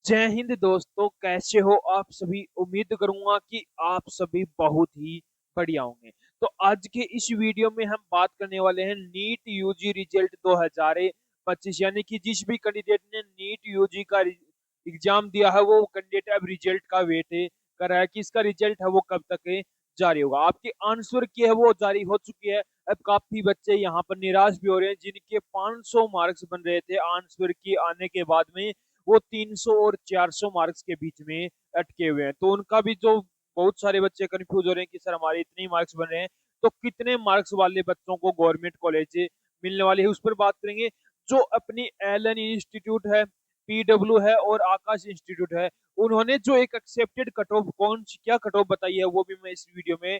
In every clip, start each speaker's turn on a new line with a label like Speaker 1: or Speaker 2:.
Speaker 1: जय हिंद दोस्तों, कैसे हो आप सभी। उम्मीद करूंगा कि आप सभी बहुत ही बढ़िया होंगे। तो आज के इस वीडियो में हम बात करने वाले हैं नीट यूजी रिजल्ट 2025, यानी कि जिस भी कैंडिडेट ने नीट यूजी का एग्जाम दिया है वो कैंडिडेट अब रिजल्ट का वेट कर रहा है कि इसका रिजल्ट है वो कब तक जारी होगा। आपकी आंसर की है वो जारी हो चुकी है। अब काफी बच्चे यहाँ पर निराश भी हो रहे हैं जिनके 500 मार्क्स बन रहे थे आंसर की आने के बाद में, वो 300 और 400 मार्क्स के बीच में अटके हुए हैं। तो उनका भी जो बहुत सारे बच्चे कंफ्यूज हो रहे हैं कि सर हमारे इतने मार्क्स बन रहे हैं तो कितने मार्क्स वाले बच्चों को गवर्नमेंट कॉलेज मिलने वाले है, उस पर बात करेंगे। जो अपनी एलन इंस्टीट्यूट है, पीडब्ल्यू है और आकाश इंस्टीट्यूट है, उन्होंने जो एक एक्सेप्टेड कट ऑफ कौन सी क्या कट ऑफ बताई है वो भी मैं इस वीडियो में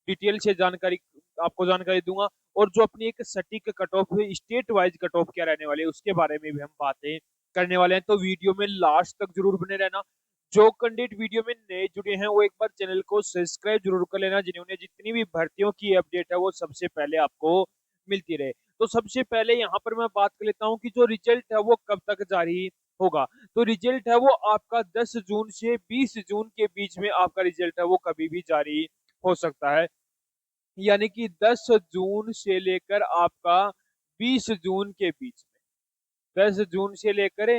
Speaker 1: डिटेल से जानकारी आपको जानकारी दूंगा। और जो अपनी एक सटीक कट ऑफ है, स्टेट वाइज कट ऑफ क्या रहने वाले है, उसके बारे में भी हम बातें करने वाले हैं। तो वीडियो में लास्ट तक जरूर बने रहना। जो कैंडिडेट वीडियो में नए जुड़े हैं वो एक बार चैनल को सब्सक्राइब जरूर कर लेना, जिन्होंने जितनी भी भर्तियों की अपडेट है वो सबसे पहले आपको मिलती रहे। तो सबसे पहले यहाँ पर मैं बात कर लेता हूँ कि जो रिजल्ट है वो कब तक जारी होगा। तो रिजल्ट है वो आपका 10 जून से 20 जून के बीच में आपका रिजल्ट है वो कभी भी जारी हो सकता है। यानी कि 10 जून से लेकर आपका 20 जून के बीच में, 10 जून से लेकर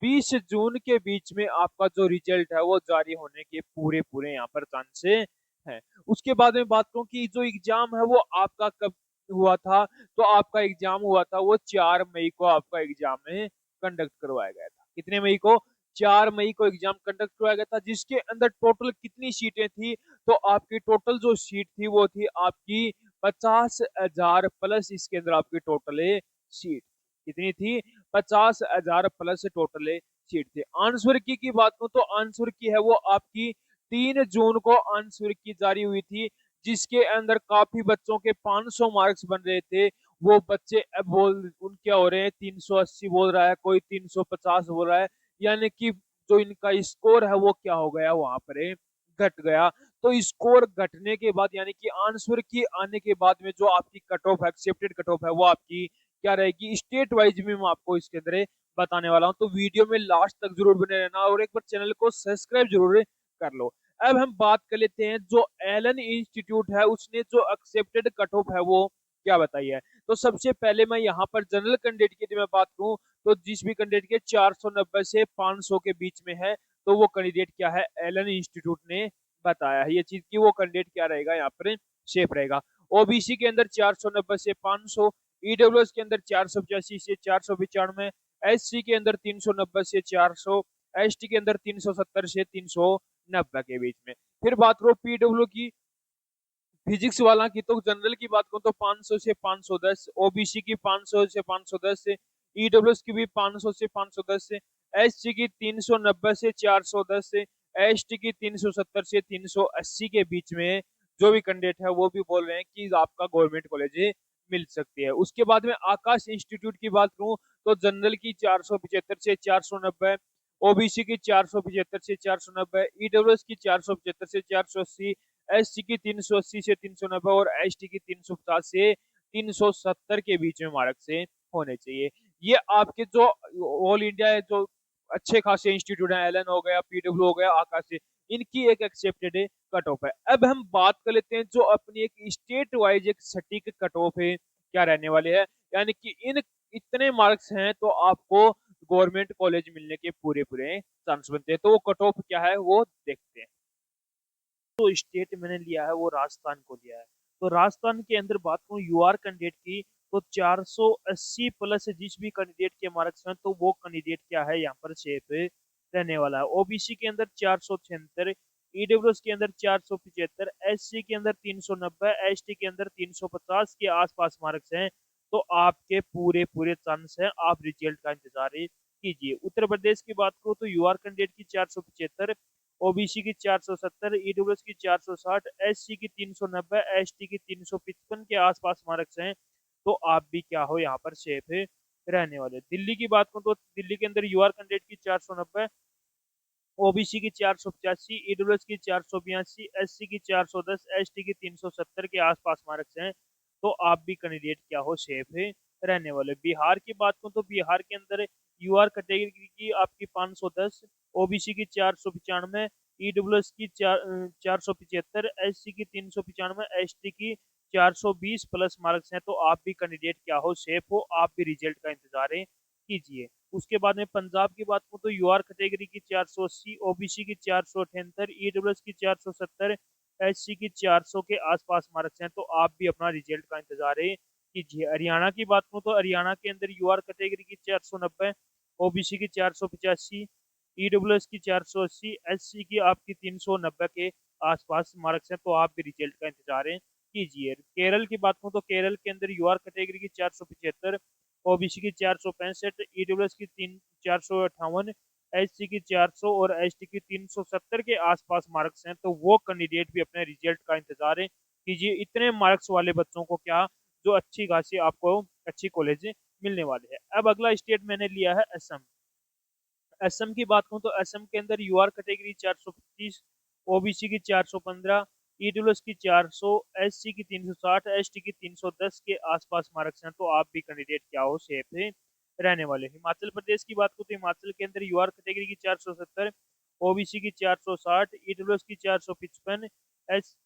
Speaker 1: 20 जून के बीच में आपका जो रिजल्ट है वो जारी होने के पूरे पूरे यहाँ पर चांस है। उसके बाद में बात करूं कि जो एग्जाम है वो आपका कब हुआ था। तो आपका एग्जाम हुआ था वो 4 मई को आपका एग्जाम में कंडक्ट करवाया गया था। कितने मई को? 4 मई को एग्जाम कंडक्ट करवाया गया था, जिसके अंदर टोटल कितनी सीटें थी। तो आपकी टोटल जो सीट थी वो थी आपकी 50,000 प्लस। इसके अंदर आपकी टोटल सीट कितनी थी? 50,000 प्लस टोटल सीट थी। आंसर की बात करूं तो आंसर की है वो आपकी 3 जून को आंसर की जारी हुई थी, जिसके अंदर काफी बच्चों के 500 मार्क्स बन रहे थे। वो बच्चे अब बोल उन क्या हो रहे हैं, 380 बोल रहा है, कोई 350 बोल रहा है। यानी कि जो इनका स्कोर है वो क्या हो गया, वहां पर घट गया। तो स्कोर घटने के बाद यानी कि आंसर की आने के बाद में जो आपकी cut off accepted cut off है वो आपकी क्या रहेगी स्टेट वाइज में, मैं आपको इसके अंदर बताने वाला हूं। तो वीडियो में लास्ट तक जरूर बने रहना और एक बार चैनल को सब्सक्राइब जरूर कर लो। अब हम बात कर लेते हैं जो एलन इंस्टीट्यूट है उसने जो एक्सेप्टेड कट ऑफ है वो क्या बताई है। तो सबसे पहले मैं यहाँ पर जनरल कैंडिडेट की मैं बात करूं तो जिस भी कैंडिडेट के 490 से 500 के बीच में है, तो वो कैंडिडेट क्या है, एलन इंस्टीट्यूट ने बताया है ये चीज कि वो कैंडिडेट क्या रहेगा, यहाँ पर सेफ रहेगा। ओबीसी के अंदर 490 से 500, ईडब्ल्यूएस के अंदर 485 से 495, एससी के अंदर 390 से 400, एसटी के अंदर 370 से 390 के बीच में। फिर बात करो पीडब्ल्यू की, फिजिक्स वाला की, तो जनरल की बात करूं तो 500 से 510, ओबीसी की 500 से 510 से, ईडब्ल्यूएस की भी 500 से 510 से, एससी की 390 से 410 से, एसटी की 370 से 380 के बीच में जो भी कैंडिडेट है वो भी बोल रहे हैं कि आपका गवर्नमेंट कॉलेज मिल सकती है। उसके बाद में आकाश इंस्टीट्यूट की बात करूं तो जनरल की 475 से 490, ओबीसी की 475 से 490, ईडब्ल्यूएस की 475 से 480, एससी की 380 से 390 और एसटी की 350 से 370 के बीच में मार्क से होने चाहिए। ये आपके जो ऑल इंडिया जो अच्छे खासे इंस्टीट्यूट है, एलन हो गया, पीडब्ल्यू हो गया, आकाश से, इनकी एक एक्सेप्टेड कट ऑफ है। अब हम बात कर लेते हैं जो अपनी एक स्टेट वाइज एक सटीक कट ऑफ है क्या रहने वाले हैं। यानी कि इन इतने मार्क्स हैं तो आपको गवर्नमेंट कॉलेज मिलने के पूरे पूरे चांस बनते हैं। तो वो कट ऑफ क्या है वो देखते हैं। तो स्टेट मैंने लिया है वो राजस्थान को लिया है। तो राजस्थान के अंदर बात करूं यूआर कैंडिडेट की, तो 480 प्लस जिस भी कैंडिडेट के मार्क्स हैं तो वो कैंडिडेट क्या है यहाँ पर सेफ रहने वाला है। ओबीसी के अंदर 476, ईडब्ल्यूएस के अंदर 475, एससी के अंदर 390, एसटी के अंदर 350 के आसपास मार्क्स हैं। तो आपके पूरे पूरे चांस हैं, आप रिजल्ट का इंतजार कीजिए। उत्तर प्रदेश की बात करूं तो यूआर कैंडिडेट की 475, ओबीसी की 470, ईडब्ल्यूएस की 460, एससी की 390, एसटी की 355 के आसपास मार्क्स हैं। तो आप भी क्या हो यहाँ पर सेफ रहने वाले। दिल्ली की बात करूं तो दिल्ली के अंदर यूआर कैंडिडेट की 490, ओबीसी की 485, ईडब्ल्यूएस की 482, एससी की 410, एसटी की 370 के आसपास मार्क्स हैं। तो आप भी कैंडिडेट क्या हो सेफ रहने वाले। बिहार की बात करूं तो बिहार के अंदर यूआर कैटेगरी की आपकी 510, ओबीसी की 495, ईडब्ल्यूएस की 475, एससी की 395, एसटी की 420 प्लस मार्क्स हैं, तो आप भी कैंडिडेट क्या हो, सेफ हो, आप भी रिजल्ट का इंतजार कीजिए। उसके बाद में पंजाब की बात करूँ तो यूआर कैटेगरी की 480, ओबीसी की 478, ईडब्ल्यूएस की 470, एससी की 400 के आसपास मार्क्स हैं, तो आप भी अपना रिजल्ट का इंतजार कीजिए। हरियाणा की बात करूँ तो हरियाणा के अंदर यूआर कैटेगरी की 490, ओबीसी की 485, ईडब्ल्यूएस की 480, एससी की आपकी 390 के आसपास मार्क्स हैं, तो आप भी रिजल्ट का इंतजार कीजिए। केरल की बात करूँ तो केरल के अंदर यूआर कैटेगरी की 475, ओबीसी की 465, ईडब्ल्यूएस की 458, एससी की 400 और एसटी की 370 के आसपास मार्क्स हैं, तो वो कैंडिडेट भी अपने रिजल्ट का इंतजार कीजिए। इतने मार्क्स वाले बच्चों को क्या, जो अच्छी खासी आपको अच्छी कॉलेज मिलने वाले हैं। अब अगला स्टेट मैंने लिया है असम। असम की बात करूं तो असम के अंदर यूआर कैटेगरी 425, ओबीसी की 415, ईडब्ल्यूएस की 400, एससी की 360, एसटी की 310 के आसपास मार्क्स हैं, तो आप भी कैंडिडेट क्या हो, सेफ है रहने वाले। हिमाचल प्रदेश की बात करूं तो हिमाचल के अंदर यूआर कैटेगरी की 470, ओबीसी की 460, ईडब्ल्यूएस की 455, एस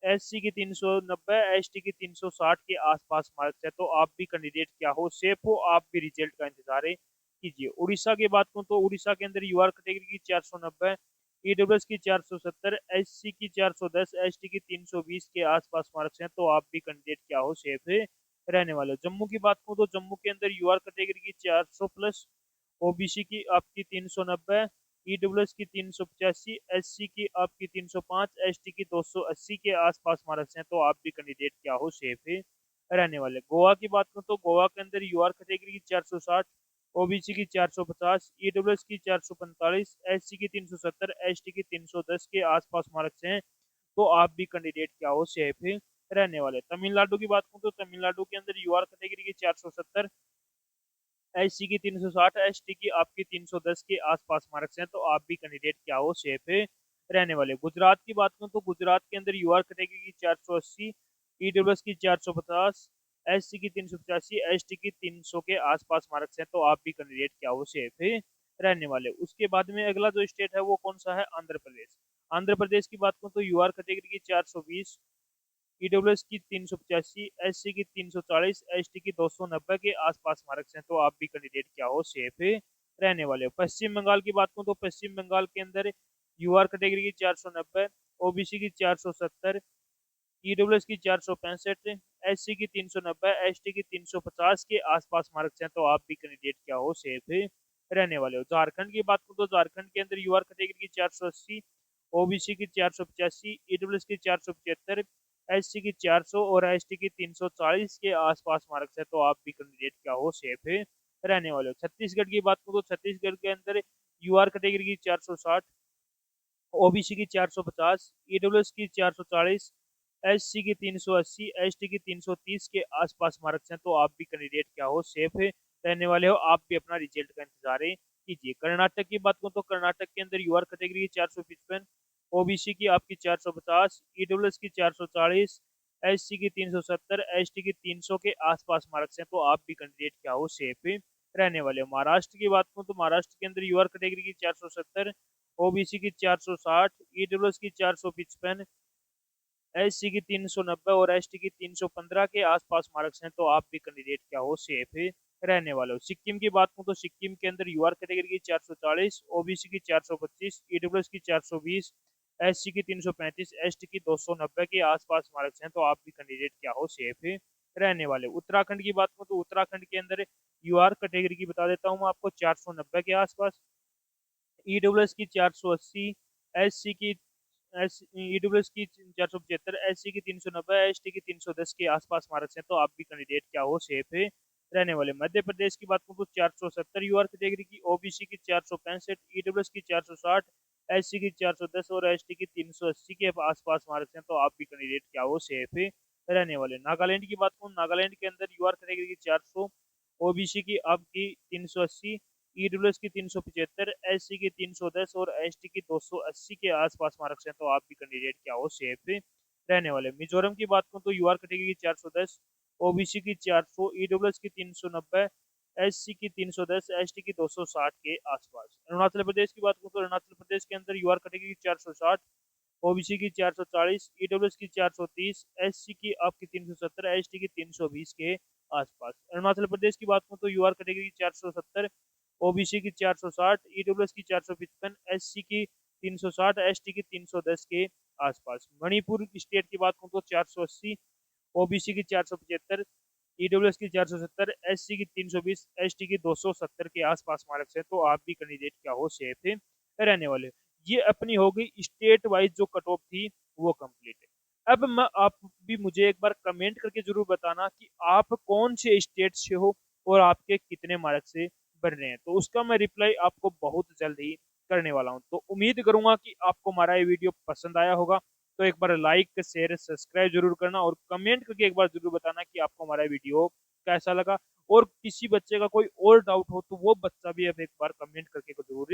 Speaker 1: एससी की 390, एसटी की 360 के आसपास मार्क्स है, तो आप भी कैंडिडेट क्या हो, सेफ हो, आप भी रिजल्ट का इंतजार कीजिए। उड़ीसा की बात करूं तो उड़ीसा के अंदर यूआर कैटेगरी की 490, ईडब्ल्यूएस की 470, एससी की 410, एसटी की 320 के आसपास मार्क्स हैं, तो आप भी कैंडिडेट क्या हो, सेफ है रहने वाले। जम्मू की बात करूं तो जम्मू के अंदर यूआर कैटेगरी की 400 प्लस, ओबीसी की आपकी 390, ईडब्ल्यूएस की 385, एससी की आपकी 305, एसटी की 280 के आसपास मार्क्स हैं, तो आप भी कैंडिडेट क्या हो, सेफ है रहने वाले। गोवा की बात करूं तो गोवा के अंदर यूआर कैटेगरी की 460, ओबीसी की 450, ईडब्ल्यूएस की 445, एससी की 370, एसटी की 310 के आसपास मार्क्स हैं, तो आप भी कैंडिडेट क्या हो, सेफ है रहने वाले। तमिलनाडु की बात करूं तो तमिलनाडु के अंदर यूआर कैटेगरी की 470, एससी की 360, एसटी की आपकी 310 के आसपास मार्क्स हैं, तो आप भी कैंडिडेट क्या हो, सेफ है रहने वाले। गुजरात की बात करूं तो गुजरात के अंदर यूआर कैटेगरी की 480, ईडब्ल्यूएस की 450, एससी की 385, एसटी की 300 के आसपास मार्क्स हैं, तो आप भी कैंडिडेट क्या हो, सेफ है रहने वाले। उसके बाद में अगला जो स्टेट है वो कौन सा है, आंध्र प्रदेश। आंध्र प्रदेश की बात करूं तो यूआर कैटेगरी की 420, ईडब्ल्यूएस की 385, एससी की 340, एसटी की 290 के आसपास मार्क्स हैं, तो आप भी कैंडिडेट क्या हो, सेफ रहने वाले हो। पश्चिम बंगाल की बात करूं तो पश्चिम बंगाल के अंदर यूआर कैटेगरी की 490, ओबीसी की 470, ईडब्ल्यूएस की 465, एससी की 390, एसटी की 350 के आसपास मार्क्स हैं, तो आप भी कैंडिडेट क्या हो, सेफ रहने वाले हो। झारखंड की बात करूं तो झारखंड के अंदर यूआर कैटेगरी की 480, ओबीसी की 485, ईडब्ल्यूएस की 475, एससी की 400 और एसटी की 340 के आसपास मार्क्स है, तो आप भी कैंडिडेट क्या हो, सेफ रहने वाले हो। छत्तीसगढ़ की बात करूं तो छत्तीसगढ़ के अंदर यूआर कैटेगरी की 460, ओबीसी की 450, ईडब्ल्यूएस की 440, एससी की 380, एसटी की 330 के आसपास मार्क्स हैं, तो आप भी कैंडिडेट क्या हो, सेफ रहने वाले हो, आप भी अपना रिजल्ट का इंतजार कीजिए। कर्नाटक की बात करूं तो कर्नाटक के अंदर यूआर कैटेगरी की 455, ओबीसी की आपकी 450, ईडब्ल्यूएस की 440, एससी की 370, एसटी की 300 के आसपास मार्क्स हैं, तो आप भी कैंडिडेट क्या हो, सेफ रहने वाले हो। महाराष्ट्र की बात करूं तो महाराष्ट्र के अंदर यूआर कैटेगरी की 470, ओबीसी की 460, ईडब्ल्यूएस की 455, एससी की 390 और एसटी की 315 के आसपास मार्क्स हैं, तो आप भी कैंडिडेट क्या हो, सेफ रहने वाले हो। सिक्किम की बात करूं तो सिक्किम के अंदर यूआर कैटेगरी की 440, ओबीसी की 425, ईडब्ल्यूएस की 420, एससी की 335, एसटी की 290 के आसपास मार्क्स हैं, तो आप भी कैंडिडेट क्या हो, सेफ रहने वाले। उत्तराखंड की बात करूं तो उत्तराखंड के अंदर यूआर कैटेगरी की बता देता हूँ मैं आपको, 490 के आसपास, ईडब्ल्यूएस की 480, एससी की एस ईडब्ल्यूएस की 475, एससी की 390, एसटी की 310 के आसपास मार्क्स हैं, तो आप भी कैंडिडेट क्या हो, सेफ रहने वाले। मध्य प्रदेश की बात करूं तो 470 यूआर कैटेगरी की, ओबीसी की 465, ईडब्ल्यूएस की 460, एससी की 410 और एसटी की 380 के आसपास मार्क्स हैं, तो आप भी कैंडिडेट क्या हो, सेफ रहने वाले। नागालैंड की बात करूं, नागालैंड के अंदर यूआर कैटेगरी की 400, ओबीसी की आपकी 380, ईडब्ल्यूएस की 375, एससी की 310 और एसटी की 280 के आसपास मार्क्स हैं, तो आप भी कैंडिडेट क्या हो, सेफ रहने वाले। मिजोरम की बात करूं तो यूआर कैटेगरी की 410, ओबीसी की 400, ईडब्ल्यूएस की 390, एससी की 310, एसटी की 260 के आसपास। अरुणाचल प्रदेश की बात करूँ तो अरुणाचल प्रदेश के अंदर यूआर कैटेगरी 460, ओबीसी की 440, ईडब्ल्यूएस की 430, एससी की आपकी 370, एसटी की 320 के आसपास। अरुणाचल प्रदेश की बात करूँ तो यूआर कैटेगरी 470, ओबीसी की 460, ईडब्ल्यूएस की 455, एससी की 360, एसटी की 310 के आसपास। मणिपुर स्टेट की बात करूँ तो 480, ओबीसी की 475, ईडब्ल्यूएस की 470, एससी की 320, एसटी की 270 के आसपास मार्क्स है, तो आप भी कैंडिडेट क्या हो सेफ रहने वाले। ये अपनी हो गई स्टेट वाइज जो कट ऑफ थी वो कंप्लीट है। अब मैं आप भी मुझे एक बार कमेंट करके जरूर बताना कि आप कौन से स्टेट से हो और आपके कितने मार्क्स से बन रहे हैं, तो उसका मैं रिप्लाई आपको बहुत जल्द ही करने वाला हूं। तो उम्मीद करूंगा कि आपको हमारा ये वीडियो पसंद आया होगा। तो एक बार लाइक शेयर सब्सक्राइब जरूर करना और कमेंट करके एक बार जरूर बताना कि आपको हमारा वीडियो कैसा लगा। और किसी बच्चे का कोई और डाउट हो तो वो बच्चा भी अब एक बार कमेंट करके जरूर